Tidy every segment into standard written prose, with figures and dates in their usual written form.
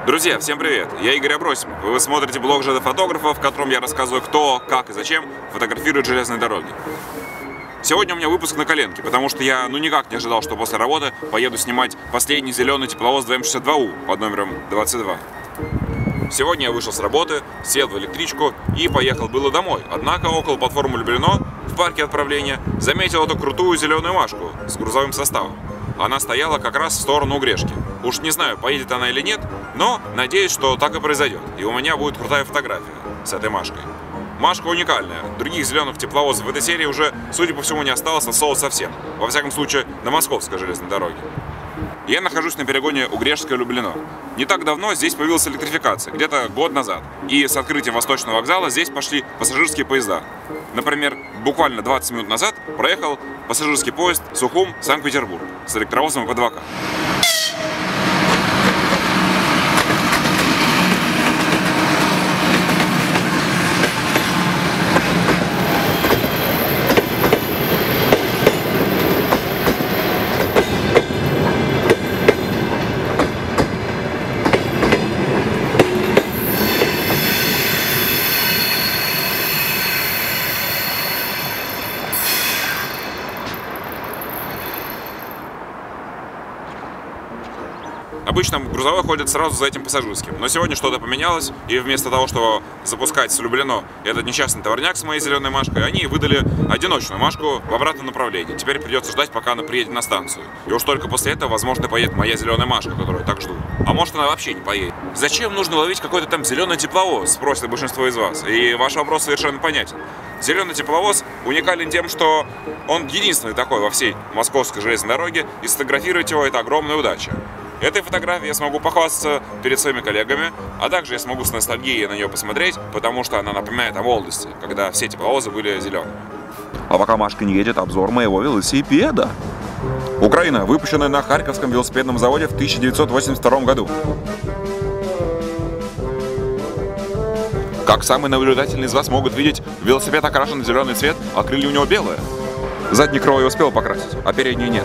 Друзья, всем привет! Я Игорь Абросимов, и вы смотрите блог ЖД-фотографа, в котором я рассказываю, кто, как и зачем фотографирует железные дороги. Сегодня у меня выпуск на коленке, потому что я никак не ожидал, что после работы поеду снимать последний зеленый тепловоз ДМ-62У под номером 22. Сегодня я вышел с работы, сел в электричку и поехал было домой. Однако около платформы Люблино в парке отправления заметил эту крутую зеленую Машку с грузовым составом. Она стояла как раз в сторону Угрешки. Уж не знаю, поедет она или нет, но надеюсь, что так и произойдет. И у меня будет крутая фотография с этой Машкой. Машка уникальная. Других зеленых тепловозов в этой серии уже, судя по всему, не осталось от слова совсем. Во всяком случае, на Московской железной дороге. Я нахожусь на перегоне Угрешское-Люблино. Не так давно здесь появилась электрификация, где-то год назад. И с открытием Восточного вокзала здесь пошли пассажирские поезда. Например, буквально 20 минут назад проехал пассажирский поезд Сухум-Санкт-Петербург с электровозом ИП-2К. Обычно грузовой ходит сразу за этим пассажирским, но сегодня что-то поменялось, и вместо того, чтобы запускать с Люблино этот несчастный товарняк с моей зеленой Машкой, они выдали одиночную Машку в обратном направлении. Теперь придется ждать, пока она приедет на станцию. И уж только после этого, возможно, поедет моя зеленая Машка, которую я так жду. А может, она вообще не поедет. Зачем нужно ловить какой-то там зеленый тепловоз, спросит большинство из вас. И ваш вопрос совершенно понятен. Зеленый тепловоз уникален тем, что он единственный такой во всей Московской железной дороге, и сфотографировать его — это огромная удача. Этой фотографией я смогу похвастаться перед своими коллегами, а также я смогу с ностальгией на нее посмотреть, потому что она напоминает о молодости, когда все тепловозы были зелеными. А пока Машка не едет, обзор моего велосипеда. Украина, выпущенная на Харьковском велосипедном заводе в 1982 году. Как самый наблюдательный из вас могут видеть, велосипед окрашен в зеленый цвет, а крылья у него белые. Заднее крыло я успел покрасить, а переднее нет.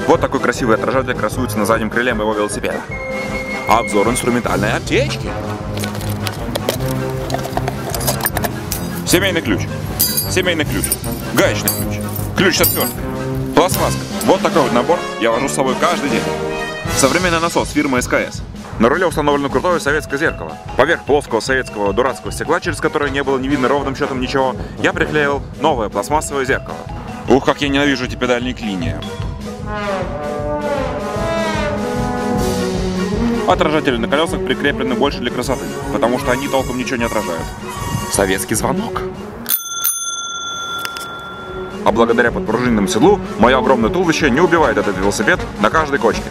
Вот такой красивый отражатель красуется на заднем крыле моего велосипеда. Обзор инструментальной аптечки. Семейный ключ. Семейный ключ. Гаечный ключ. Ключ с отверткой. Пластмасска. Вот такой вот набор я вожу с собой каждый день. Современный насос фирмы СКС. На руле установлено крутое советское зеркало. Поверх плоского советского дурацкого стекла, через которое не было не видно ровным счетом ничего, я приклеил новое пластмассовое зеркало. Ух, как я ненавижу эти педальные клинья. Отражатели на колесах прикреплены больше для красоты, потому что они толком ничего не отражают. Советский звонок. А благодаря подпружиненному седлу, мое огромное туловище не убивает этот велосипед на каждой кочке.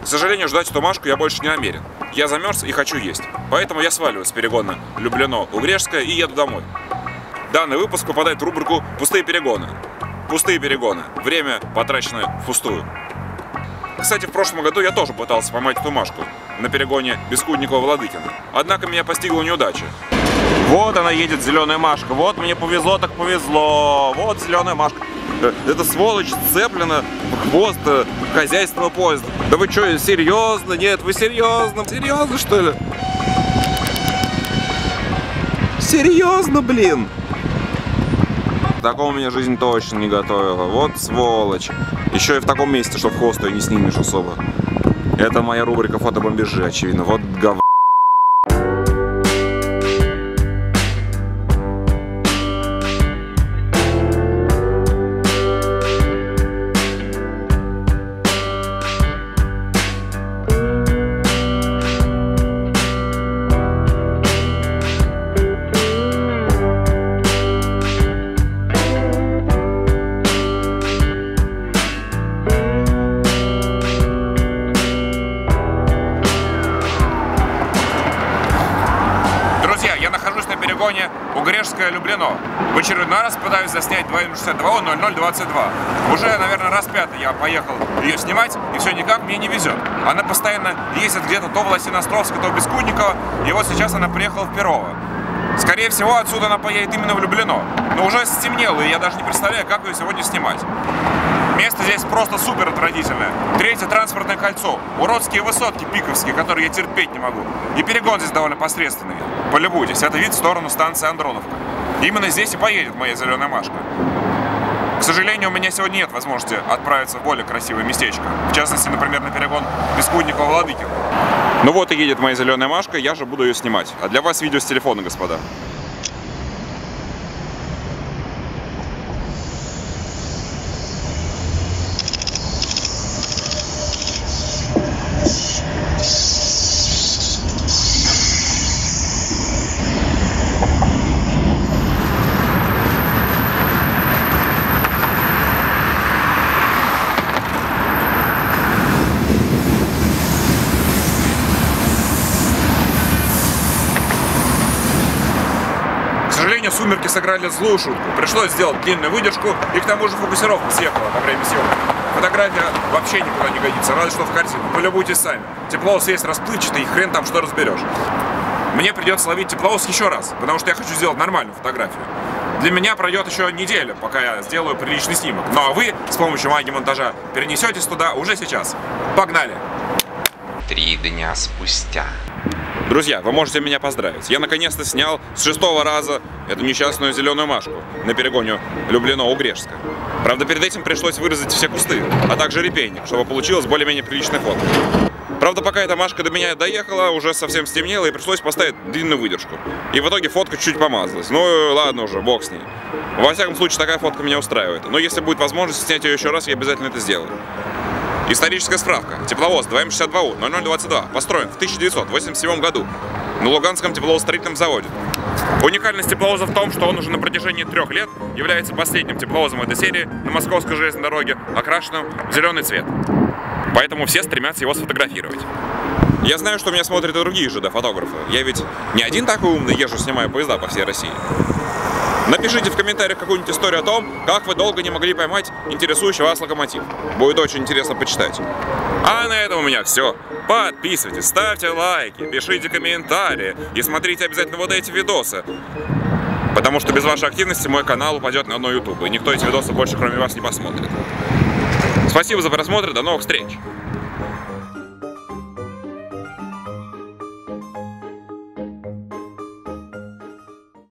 К сожалению, ждать эту Машку я больше не намерен. Я замерз и хочу есть. Поэтому я сваливаю с перегона Люблино-Угрешское и еду домой. Данный выпуск попадает в рубрику «Пустые перегоны». Пустые перегоны. Время потрачено впустую. Кстати, в прошлом году я тоже пытался поймать эту Машку на перегоне Бескудникова-Владыкина. Однако меня постигла неудача. Вот она едет, зеленая Машка. Вот мне повезло, так повезло. Вот зеленая Машка. Эта сволочь сцеплена в хвост хозяйственного поезда. Да вы что, серьезно? Нет, вы серьезно? Серьезно, что ли? Серьезно, блин? Такого меня жизнь точно не готовила. Вот сволочь. Еще и в таком месте, что в хвост ее не снимешь особо. Это моя рубрика фотобомбежи, очевидно. Вот говно. Угрешское-Люблино. В очередной раз пытаюсь заснять 2М620022. Уже, наверное, раз пятый я поехал ее снимать, и все никак мне не везет. Она постоянно ездит где-то то в Лосиноостровске, то в Бескудниково, и вот сейчас она приехала в Перово. Скорее всего, отсюда она поедет именно в Люблино. Но уже стемнело, и я даже не представляю, как ее сегодня снимать. Место здесь просто супер отвратительное. Третье транспортное кольцо. Уродские высотки пиковские, которые я терпеть не могу. И перегон здесь довольно посредственный. Полюбуйтесь, это вид в сторону станции Андроновка. Именно здесь и поедет моя зеленая Машка. К сожалению, у меня сегодня нет возможности отправиться в более красивое местечко. В частности, например, на перегон Бескудникова-Владыкина. Ну вот и едет моя зеленая Машка, я же буду ее снимать. А для вас видео с телефона, господа. К сожалению, сумерки сыграли злую шутку. Пришлось сделать длинную выдержку, и к тому же фокусировка съехала во время съемки. Фотография вообще никуда не годится, разве что в картину. Полюбуйтесь сами. Теплоус есть расплывчатый, и хрен там что разберешь. Мне придется ловить теплоус еще раз, потому что я хочу сделать нормальную фотографию. Для меня пройдет еще неделя, пока я сделаю приличный снимок. Ну а вы с помощью магии монтажа перенесетесь туда уже сейчас. Погнали! 3 дня спустя. Друзья, вы можете меня поздравить. Я наконец-то снял с 6-го раза эту несчастную зеленую Машку на перегоне Люблино-Угрешска. Правда, перед этим пришлось вырезать все кусты, а также репейник, чтобы получилось более-менее приличное фото. Правда, пока эта Машка до меня доехала, уже совсем стемнело, и пришлось поставить длинную выдержку. И в итоге фотка чуть-чуть помазалась. Ну ладно уже, бог с ней. Во всяком случае, такая фотка меня устраивает. Но если будет возможность снять ее еще раз, я обязательно это сделаю. Историческая справка. Тепловоз 2М62У 0022 построен в 1987 году на Луганском тепловозостроительном заводе. Уникальность тепловоза в том, что он уже на протяжении 3 лет является последним тепловозом этой серии на Московской железной дороге, окрашенным в зеленый цвет. Поэтому все стремятся его сфотографировать. Я знаю, что меня смотрят и другие ЖД-фотографы. Я ведь не один такой умный езжу, снимаю поезда по всей России. Напишите в комментариях какую-нибудь историю о том, как вы долго не могли поймать интересующий вас локомотив. Будет очень интересно почитать. А на этом у меня все. Подписывайтесь, ставьте лайки, пишите комментарии и смотрите обязательно вот эти видосы. Потому что без вашей активности мой канал упадет на дно YouTube, и никто эти видосы больше кроме вас не посмотрит. Спасибо за просмотр, до новых встреч!